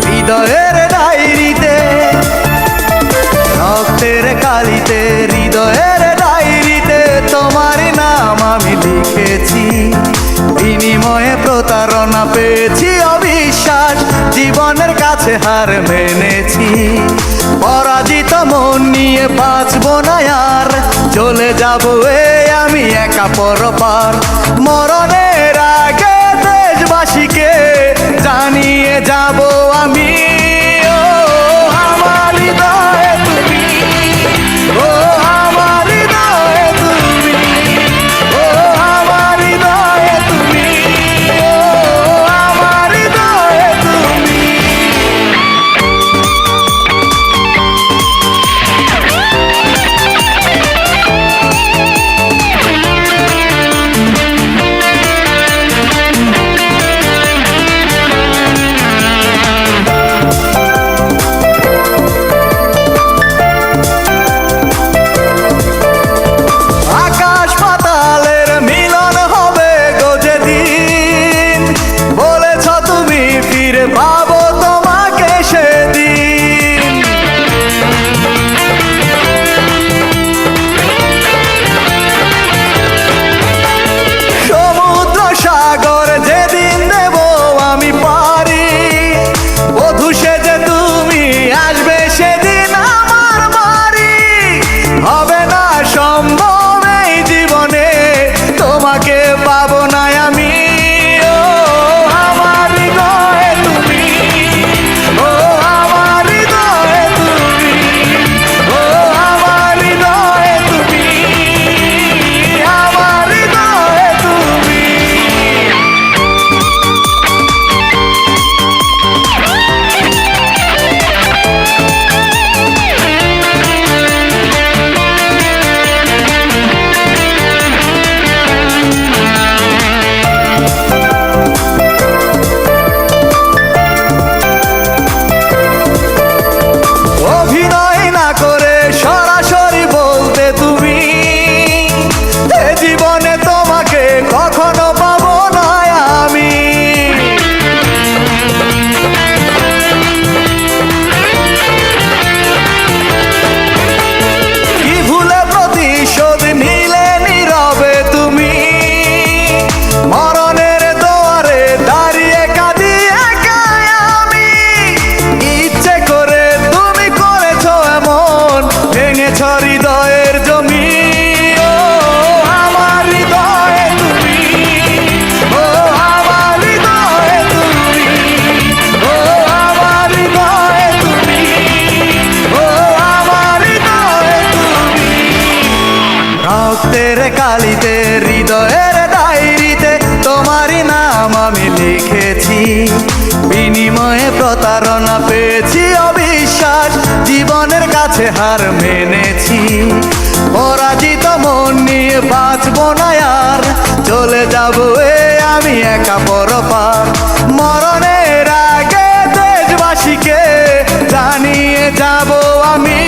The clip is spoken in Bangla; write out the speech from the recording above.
হৃদয়ের ডায়েরিতে, রক্তের কালিতে, হৃদয়ের ডায়েরিতে তোমার নাম আমি লিখেছি। বিনিময়ে প্রতারণা পেয়েছি অবিশ্বাস, জীবনের কাছে হার মেনেছি। পরাজিত মন নিয়ে বাঁচবো না আর, চলে যাবো আমি একা পরপার। মরণের আগে দেশবাসীকে জানিয়ে যাবো আমি, ও আমার হৃদয়ে তুমি, ও আমার হৃদয়ে তুমি, ও আমার হৃদয়ে তুমি, ও আমার হৃদয়ে তুমি। হৃদয়ের জমি, ও আমার হৃদয়ে তুমি, ও আমার হৃদয়ে তুমি, ও আমার হৃদয়ে তুমি, ও আমার হৃদয়ে তুমি। রক্তের কালিতে, হৃদয়ের ডায়েরিতে তোমারই নাম আমি লিখেছি। বিনিময়ে প্রতারণা পেয়েছি অবিশ্বাস, জীবনের কাছে হার মেনেছি। পরাজিত মন নিয়ে বাঁচবো না আর, চলে যাবো আমি একা পরপার। মরণের আগে দেশবাসীকে জানিয়ে যাবো আমি,